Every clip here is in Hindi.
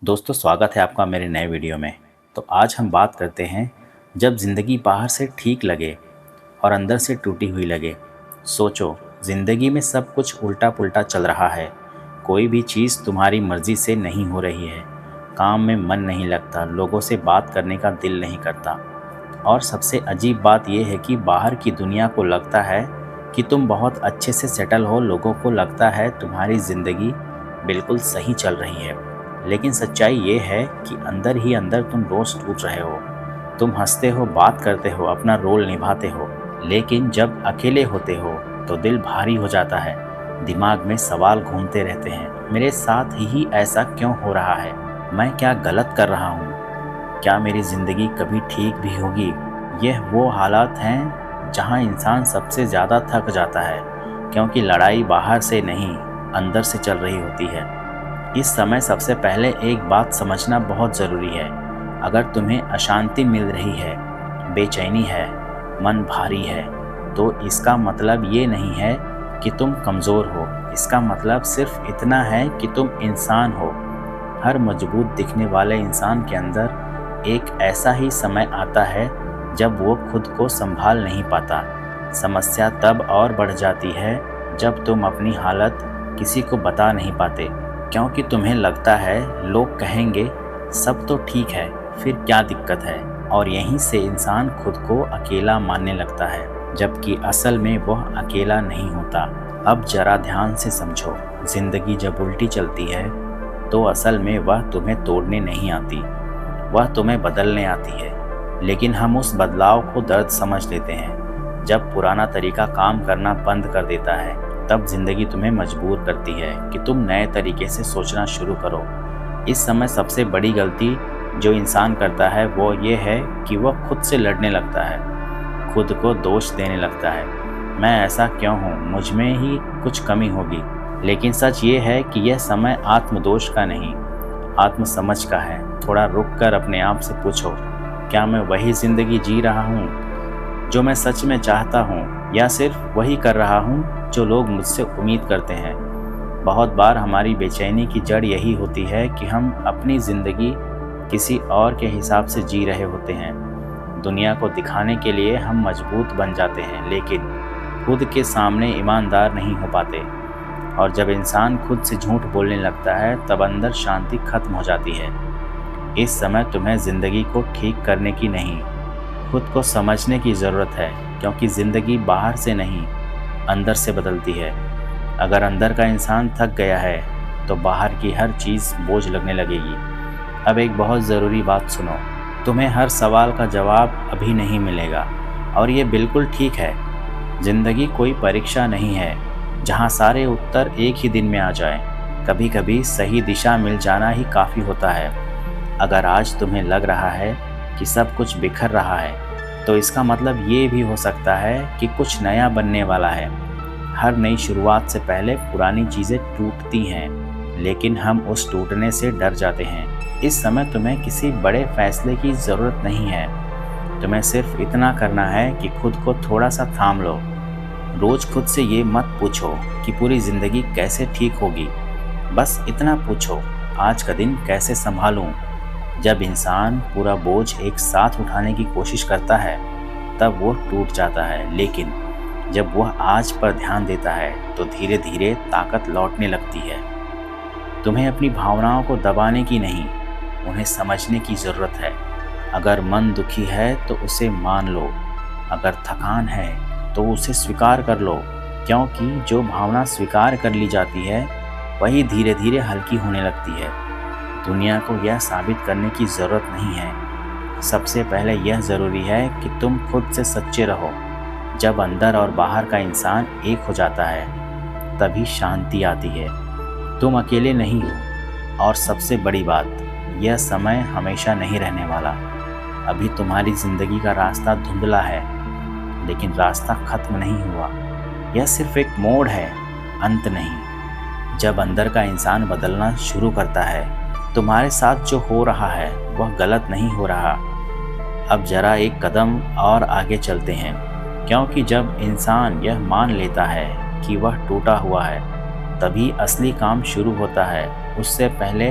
दोस्तों, स्वागत है आपका मेरे नए वीडियो में। तो आज हम बात करते हैं, जब ज़िंदगी बाहर से ठीक लगे और अंदर से टूटी हुई लगे। सोचो, ज़िंदगी में सब कुछ उल्टा-पुल्टा चल रहा है। कोई भी चीज़ तुम्हारी मर्ज़ी से नहीं हो रही है। काम में मन नहीं लगता, लोगों से बात करने का दिल नहीं करता। और सबसे अजीब बात यह है कि बाहर की दुनिया को लगता है कि तुम बहुत अच्छे से सेटल हो, लोगों को लगता है तुम्हारी ज़िंदगी बिल्कुल सही चल रही है। लेकिन सच्चाई ये है कि अंदर ही अंदर तुम रोज़ टूट रहे हो। तुम हँसते हो, बात करते हो, अपना रोल निभाते हो, लेकिन जब अकेले होते हो तो दिल भारी हो जाता है। दिमाग में सवाल घूमते रहते हैं, मेरे साथ ही ऐसा क्यों हो रहा है? मैं क्या गलत कर रहा हूँ? क्या मेरी ज़िंदगी कभी ठीक भी होगी? यह वो हालात हैं जहाँ इंसान सबसे ज़्यादा थक जाता है, क्योंकि लड़ाई बाहर से नहीं, अंदर से चल रही होती है। इस समय सबसे पहले एक बात समझना बहुत ज़रूरी है। अगर तुम्हें अशांति मिल रही है, बेचैनी है, मन भारी है, तो इसका मतलब ये नहीं है कि तुम कमज़ोर हो। इसका मतलब सिर्फ इतना है कि तुम इंसान हो। हर मजबूत दिखने वाले इंसान के अंदर एक ऐसा ही समय आता है जब वो खुद को संभाल नहीं पाता। समस्या तब और बढ़ जाती है जब तुम अपनी हालत किसी को बता नहीं पाते, क्योंकि तुम्हें लगता है लोग कहेंगे सब तो ठीक है, फिर क्या दिक्कत है। और यहीं से इंसान खुद को अकेला मानने लगता है, जबकि असल में वह अकेला नहीं होता। अब जरा ध्यान से समझो, जिंदगी जब उल्टी चलती है तो असल में वह तुम्हें तोड़ने नहीं आती, वह तुम्हें बदलने आती है। लेकिन हम उस बदलाव को दर्द समझ लेते हैं। जब पुराना तरीका काम करना बंद कर देता है, तब जिंदगी तुम्हें मजबूर करती है कि तुम नए तरीके से सोचना शुरू करो। इस समय सबसे बड़ी गलती जो इंसान करता है वो ये है कि वह खुद से लड़ने लगता है, खुद को दोष देने लगता है। मैं ऐसा क्यों हूँ, मुझ में ही कुछ कमी होगी। लेकिन सच ये है कि यह समय आत्मदोष का नहीं, आत्मसमझ का है। थोड़ा रुक कर अपने आप से पूछो, क्या मैं वही ज़िंदगी जी रहा हूँ जो मैं सच में चाहता हूँ, या सिर्फ वही कर रहा हूँ जो लोग मुझसे उम्मीद करते हैं। बहुत बार हमारी बेचैनी की जड़ यही होती है कि हम अपनी ज़िंदगी किसी और के हिसाब से जी रहे होते हैं। दुनिया को दिखाने के लिए हम मजबूत बन जाते हैं, लेकिन खुद के सामने ईमानदार नहीं हो पाते। और जब इंसान खुद से झूठ बोलने लगता है, तब अंदर शांति खत्म हो जाती है। इस समय तुम्हें ज़िंदगी को ठीक करने की नहीं, खुद को समझने की ज़रूरत है, क्योंकि ज़िंदगी बाहर से नहीं, अंदर से बदलती है। अगर अंदर का इंसान थक गया है तो बाहर की हर चीज़ बोझ लगने लगेगी। अब एक बहुत ज़रूरी बात सुनो, तुम्हें हर सवाल का जवाब अभी नहीं मिलेगा, और ये बिल्कुल ठीक है। ज़िंदगी कोई परीक्षा नहीं है जहाँ सारे उत्तर एक ही दिन में आ जाएं। कभी कभी सही दिशा मिल जाना ही काफ़ी होता है। अगर आज तुम्हें लग रहा है कि सब कुछ बिखर रहा है, तो इसका मतलब ये भी हो सकता है कि कुछ नया बनने वाला है। हर नई शुरुआत से पहले पुरानी चीज़ें टूटती हैं, लेकिन हम उस टूटने से डर जाते हैं। इस समय तुम्हें किसी बड़े फैसले की ज़रूरत नहीं है। तुम्हें सिर्फ इतना करना है कि खुद को थोड़ा सा थाम लो। रोज़ खुद से ये मत पूछो कि पूरी ज़िंदगी कैसे ठीक होगी, बस इतना पूछो, आज का दिन कैसे संभालूं। जब इंसान पूरा बोझ एक साथ उठाने की कोशिश करता है, तब वो टूट जाता है। लेकिन जब वह आज पर ध्यान देता है, तो धीरे धीरे ताकत लौटने लगती है। तुम्हें अपनी भावनाओं को दबाने की नहीं, उन्हें समझने की ज़रूरत है। अगर मन दुखी है तो उसे मान लो, अगर थकान है तो उसे स्वीकार कर लो, क्योंकि जो भावना स्वीकार कर ली जाती है वही धीरे धीरे हल्की होने लगती है। दुनिया को यह साबित करने की ज़रूरत नहीं है। सबसे पहले यह ज़रूरी है कि तुम खुद से सच्चे रहो। जब अंदर और बाहर का इंसान एक हो जाता है, तभी शांति आती है। तुम अकेले नहीं हो। और सबसे बड़ी बात, यह समय हमेशा नहीं रहने वाला। अभी तुम्हारी ज़िंदगी का रास्ता धुंधला है, लेकिन रास्ता खत्म नहीं हुआ। यह सिर्फ एक मोड़ है, अंत नहीं। जब अंदर का इंसान बदलना शुरू करता है, तुम्हारे साथ जो हो रहा है वह गलत नहीं हो रहा। अब जरा एक कदम और आगे चलते हैं, क्योंकि जब इंसान यह मान लेता है कि वह टूटा हुआ है, तभी असली काम शुरू होता है। उससे पहले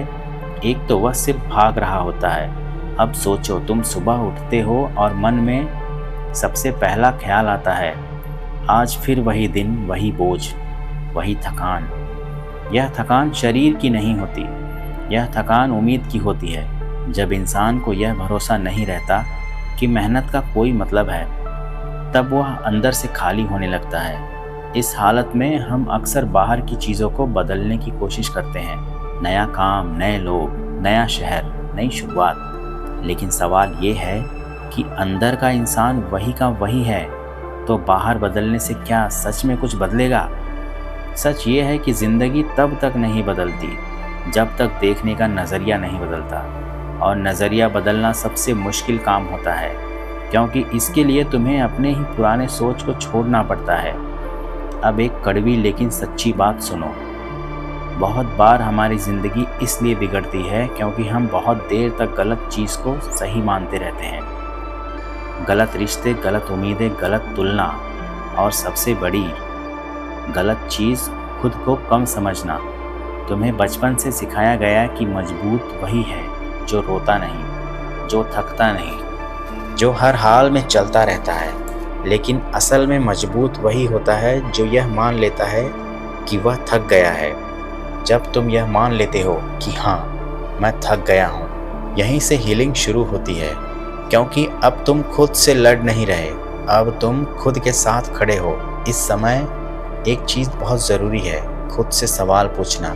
एक तो वह सिर्फ भाग रहा होता है। अब सोचो, तुम सुबह उठते हो और मन में सबसे पहला ख्याल आता है, आज फिर वही दिन, वही बोझ, वही थकान। यह थकान शरीर की नहीं होती, यह थकान उम्मीद की होती है। जब इंसान को यह भरोसा नहीं रहता कि मेहनत का कोई मतलब है, तब वह अंदर से खाली होने लगता है। इस हालत में हम अक्सर बाहर की चीज़ों को बदलने की कोशिश करते हैं, नया काम, नए लोग, नया शहर, नई शुरुआत। लेकिन सवाल ये है कि अंदर का इंसान वही का वही है, तो बाहर बदलने से क्या सच में कुछ बदलेगा? सच ये है कि ज़िंदगी तब तक नहीं बदलती जब तक देखने का नज़रिया नहीं बदलता, और नज़रिया बदलना सबसे मुश्किल काम होता है, क्योंकि इसके लिए तुम्हें अपने ही पुराने सोच को छोड़ना पड़ता है। अब एक कड़वी लेकिन सच्ची बात सुनो। बहुत बार हमारी ज़िंदगी इसलिए बिगड़ती है क्योंकि हम बहुत देर तक गलत चीज़ को सही मानते रहते हैं। गलत रिश्ते, गलत उम्मीदें, गलत तुलना, और सबसे बड़ी गलत चीज़, खुद को कम समझना। तुम्हें बचपन से सिखाया गया कि मजबूत वही है जो रोता नहीं, जो थकता नहीं, जो हर हाल में चलता रहता है। लेकिन असल में मजबूत वही होता है जो यह मान लेता है कि वह थक गया है। जब तुम यह मान लेते हो कि हाँ, मैं थक गया हूँ, यहीं से हीलिंग शुरू होती है। क्योंकि अब तुम खुद से लड़ नहीं रहे, अब तुम खुद के साथ खड़े हो। इस समय एक चीज़ बहुत ज़रूरी है, खुद से सवाल पूछना।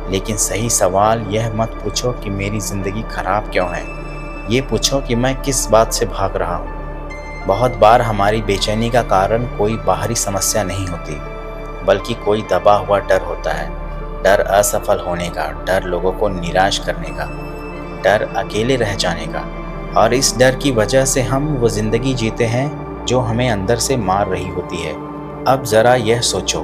लेकिन सही सवाल यह मत पूछो कि मेरी ज़िंदगी ख़राब क्यों है, ये पूछो कि मैं किस बात से भाग रहा हूँ। बहुत बार हमारी बेचैनी का कारण कोई बाहरी समस्या नहीं होती, बल्कि कोई दबा हुआ डर होता है। डर असफल होने का, डर लोगों को निराश करने का, डर अकेले रह जाने का। और इस डर की वजह से हम वो ज़िंदगी जीते हैं जो हमें अंदर से मार रही होती है। अब ज़रा यह सोचो,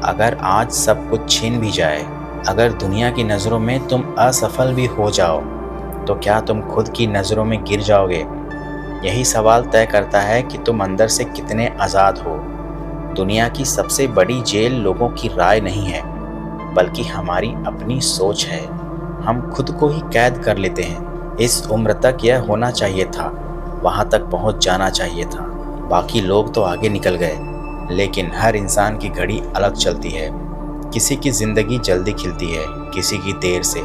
अगर आज सब कुछ छीन भी जाए, अगर दुनिया की नज़रों में तुम असफल भी हो जाओ, तो क्या तुम खुद की नज़रों में गिर जाओगे? यही सवाल तय करता है कि तुम अंदर से कितने आज़ाद हो। दुनिया की सबसे बड़ी जेल लोगों की राय नहीं है, बल्कि हमारी अपनी सोच है। हम खुद को ही कैद कर लेते हैं। इस उम्र तक यह होना चाहिए था, वहाँ तक पहुँच जाना चाहिए था, बाकी लोग तो आगे निकल गए। लेकिन हर इंसान की घड़ी अलग चलती है। किसी की ज़िंदगी जल्दी खिलती है, किसी की देर से,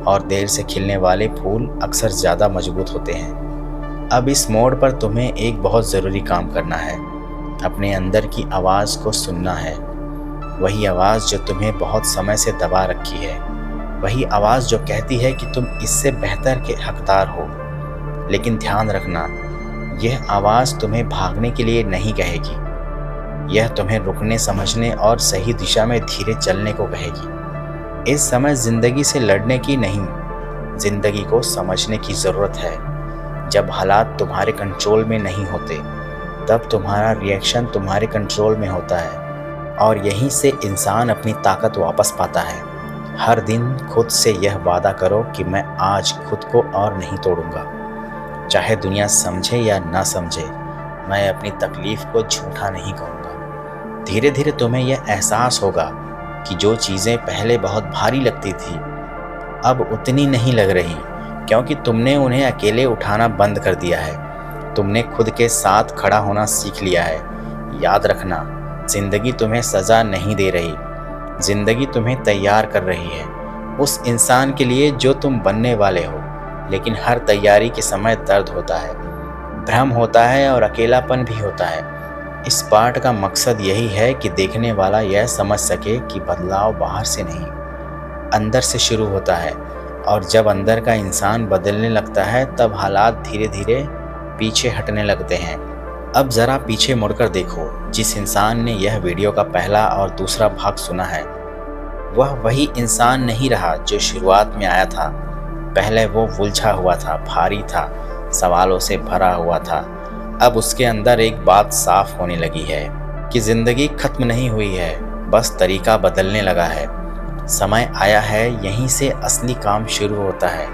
और देर से खिलने वाले फूल अक्सर ज़्यादा मजबूत होते हैं। अब इस मोड़ पर तुम्हें एक बहुत ज़रूरी काम करना है, अपने अंदर की आवाज़ को सुनना है। वही आवाज़ जो तुम्हें बहुत समय से दबा रखी है, वही आवाज़ जो कहती है कि तुम इससे बेहतर के हकदार हो। लेकिन ध्यान रखना, यह आवाज़ तुम्हें भागने के लिए नहीं कहेगी, यह तुम्हें रुकने, समझने और सही दिशा में धीरे चलने को कहेगी। इस समय ज़िंदगी से लड़ने की नहीं, ज़िंदगी को समझने की ज़रूरत है। जब हालात तुम्हारे कंट्रोल में नहीं होते, तब तुम्हारा रिएक्शन तुम्हारे कंट्रोल में होता है, और यहीं से इंसान अपनी ताकत वापस पाता है। हर दिन खुद से यह वादा करो कि मैं आज खुद को और नहीं तोड़ूंगा, चाहे दुनिया समझे या ना समझे। मैं अपनी तकलीफ़ को झूठा नहीं कहूँगा। धीरे धीरे तुम्हें यह एहसास होगा कि जो चीज़ें पहले बहुत भारी लगती थी, अब उतनी नहीं लग रही, क्योंकि तुमने उन्हें अकेले उठाना बंद कर दिया है। तुमने खुद के साथ खड़ा होना सीख लिया है। याद रखना, ज़िंदगी तुम्हें सज़ा नहीं दे रही, ज़िंदगी तुम्हें तैयार कर रही है उस इंसान के लिए जो तुम बनने वाले हो। लेकिन हर तैयारी के समय दर्द होता है, भ्रम होता है और अकेलापन भी होता है। इस पाठ का मकसद यही है कि देखने वाला यह समझ सके कि बदलाव बाहर से नहीं, अंदर से शुरू होता है। और जब अंदर का इंसान बदलने लगता है, तब हालात धीरे धीरे पीछे हटने लगते हैं। अब ज़रा पीछे मुड़कर देखो। जिस इंसान ने यह वीडियो का पहला और दूसरा भाग सुना है, वह वही इंसान नहीं रहा जो शुरुआत में आया था। पहले वो उलझा हुआ था, भारी था, सवालों से भरा हुआ था। अब उसके अंदर एक बात साफ होने लगी है कि ज़िंदगी खत्म नहीं हुई है, बस तरीका बदलने लगा है। समय आया है, यहीं से असली काम शुरू होता है।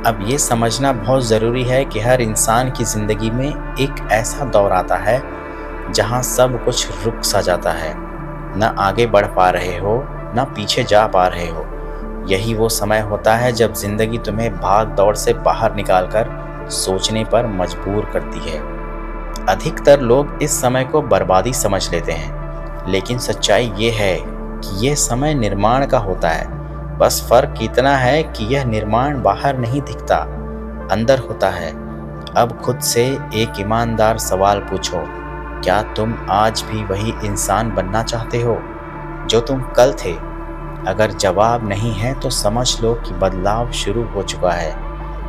अब ये समझना बहुत ज़रूरी है कि हर इंसान की ज़िंदगी में एक ऐसा दौर आता है जहाँ सब कुछ रुक सा जाता है। न आगे बढ़ पा रहे हो, न पीछे जा पा रहे हो, यही वो समय होता है जब ज़िंदगी तुम्हें भाग दौड़ से बाहर निकालकर सोचने पर मजबूर करती है। अधिकतर लोग इस समय को बर्बादी समझ लेते हैं, लेकिन सच्चाई ये है कि यह समय निर्माण का होता है। बस फर्क इतना है कि यह निर्माण बाहर नहीं दिखता, अंदर होता है। अब खुद से एक ईमानदार सवाल पूछो, क्या तुम आज भी वही इंसान बनना चाहते हो जो तुम कल थे? अगर जवाब नहीं है तो समझ लो कि बदलाव शुरू हो चुका है,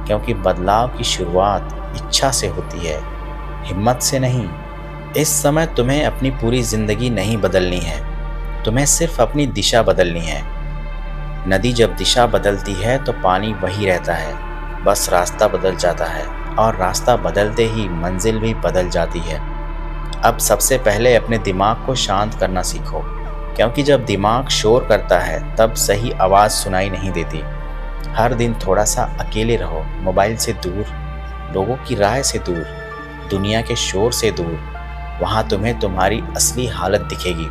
क्योंकि बदलाव की शुरुआत इच्छा से होती है, हिम्मत से नहीं। इस समय तुम्हें अपनी पूरी ज़िंदगी नहीं बदलनी है, तुम्हें सिर्फ अपनी दिशा बदलनी है। नदी जब दिशा बदलती है तो पानी वही रहता है, बस रास्ता बदल जाता है, और रास्ता बदलते ही मंजिल भी बदल जाती है। अब सबसे पहले अपने दिमाग को शांत करना सीखो, क्योंकि जब दिमाग शोर करता है तब सही आवाज़ सुनाई नहीं देती। हर दिन थोड़ा सा अकेले रहो, मोबाइल से दूर, लोगों की राय से दूर, दुनिया के शोर से दूर। वहाँ तुम्हें तुम्हारी असली हालत दिखेगी,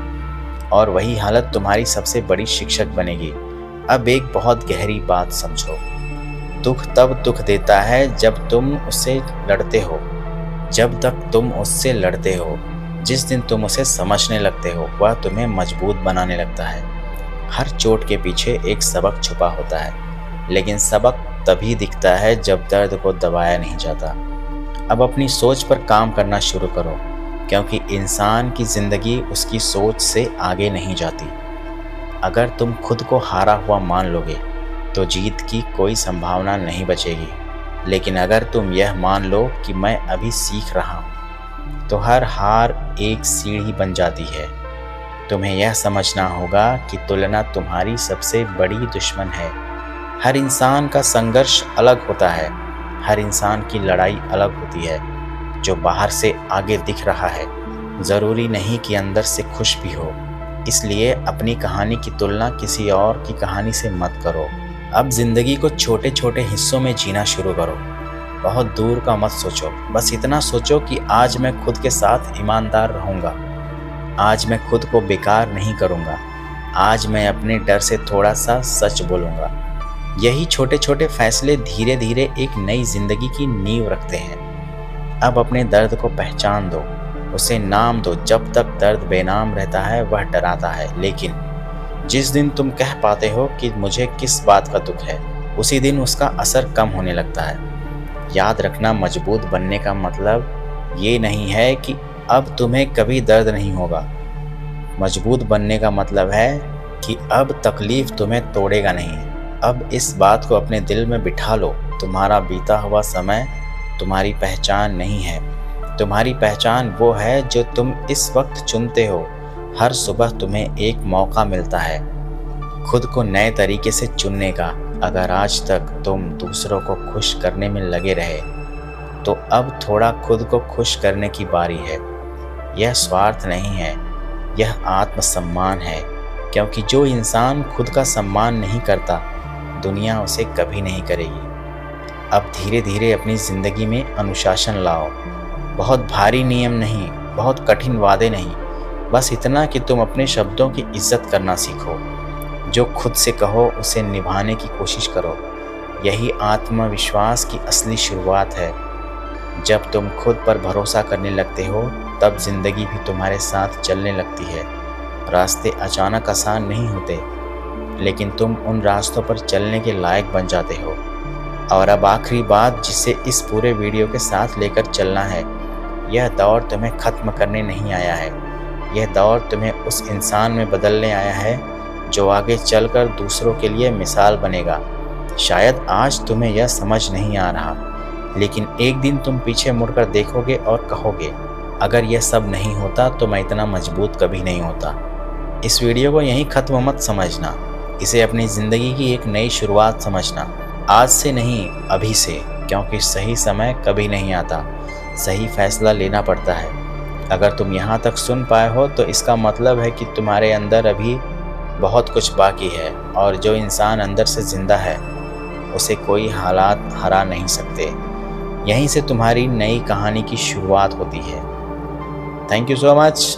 और वही हालत तुम्हारी सबसे बड़ी शिक्षक बनेगी। अब एक बहुत गहरी बात समझो, दुख तब दुख देता है जब तुम उससे लड़ते हो। जब तक तुम उससे लड़ते हो, जिस दिन तुम उसे समझने लगते हो, वह तुम्हें मजबूत बनाने लगता है। हर चोट के पीछे एक सबक छुपा होता है, लेकिन सबक तभी दिखता है जब दर्द को दबाया नहीं जाता। अब अपनी सोच पर काम करना शुरू करो, क्योंकि इंसान की ज़िंदगी उसकी सोच से आगे नहीं जाती। अगर तुम खुद को हारा हुआ मान लोगे तो जीत की कोई संभावना नहीं बचेगी। लेकिन अगर तुम यह मान लो कि मैं अभी सीख रहा हूँ, तो हर हार एक सीढ़ी बन जाती है। तुम्हें यह समझना होगा कि तुलना तुम्हारी सबसे बड़ी दुश्मन है। हर इंसान का संघर्ष अलग होता है, हर इंसान की लड़ाई अलग होती है। जो बाहर से आगे दिख रहा है, ज़रूरी नहीं कि अंदर से खुश भी हो। इसलिए अपनी कहानी की तुलना किसी और की कहानी से मत करो। अब ज़िंदगी को छोटे छोटे हिस्सों में जीना शुरू करो। बहुत दूर का मत सोचो, बस इतना सोचो कि आज मैं खुद के साथ ईमानदार रहूँगा, आज मैं खुद को बेकार नहीं करूँगा, आज मैं अपने डर से थोड़ा सा सच बोलूँगा। यही छोटे छोटे फैसले धीरे धीरे एक नई ज़िंदगी की नींव रखते हैं। अब अपने दर्द को पहचान दो, उसे नाम दो। जब तक दर्द बेनाम रहता है वह डराता है, लेकिन जिस दिन तुम कह पाते हो कि मुझे किस बात का दुख है, उसी दिन उसका असर कम होने लगता है। याद रखना, मजबूत बनने का मतलब ये नहीं है कि अब तुम्हें कभी दर्द नहीं होगा। मजबूत बनने का मतलब है कि अब तकलीफ तुम्हें तोड़ेगा नहीं। अब इस बात को अपने दिल में बिठा लो, तुम्हारा बीता हुआ समय तुम्हारी पहचान नहीं है। तुम्हारी पहचान वो है जो तुम इस वक्त चुनते हो। हर सुबह तुम्हें एक मौका मिलता है खुद को नए तरीके से चुनने का। अगर आज तक तुम दूसरों को खुश करने में लगे रहे, तो अब थोड़ा खुद को खुश करने की बारी है। यह स्वार्थ नहीं है, यह आत्मसम्मान है, क्योंकि जो इंसान खुद का सम्मान नहीं करता, दुनिया उसे कभी नहीं करेगी। अब धीरे धीरे अपनी ज़िंदगी में अनुशासन लाओ। बहुत भारी नियम नहीं, बहुत कठिन वादे नहीं, बस इतना कि तुम अपने शब्दों की इज्जत करना सीखो। जो खुद से कहो उसे निभाने की कोशिश करो। यही आत्मविश्वास की असली शुरुआत है। जब तुम खुद पर भरोसा करने लगते हो, तब ज़िंदगी भी तुम्हारे साथ चलने लगती है। रास्ते अचानक आसान नहीं होते, लेकिन तुम उन रास्तों पर चलने के लायक बन जाते हो। और अब आखिरी बात जिसे इस पूरे वीडियो के साथ लेकर चलना है, यह दौर तुम्हें ख़त्म करने नहीं आया है। यह दौर तुम्हें उस इंसान में बदलने आया है जो आगे चलकर दूसरों के लिए मिसाल बनेगा। शायद आज तुम्हें यह समझ नहीं आ रहा, लेकिन एक दिन तुम पीछे मुड़कर देखोगे और कहोगे, अगर यह सब नहीं होता तो मैं इतना मजबूत कभी नहीं होता। इस वीडियो को यहीं ख़त्म मत समझना, इसे अपनी ज़िंदगी की एक नई शुरुआत समझना। आज से नहीं, अभी से, क्योंकि सही समय कभी नहीं आता, सही फैसला लेना पड़ता है। अगर तुम यहाँ तक सुन पाए हो तो इसका मतलब है कि तुम्हारे अंदर अभी बहुत कुछ बाकी है, और जो इंसान अंदर से ज़िंदा है उसे कोई हालात हरा नहीं सकते। यहीं से तुम्हारी नई कहानी की शुरुआत होती है। Thank you so much.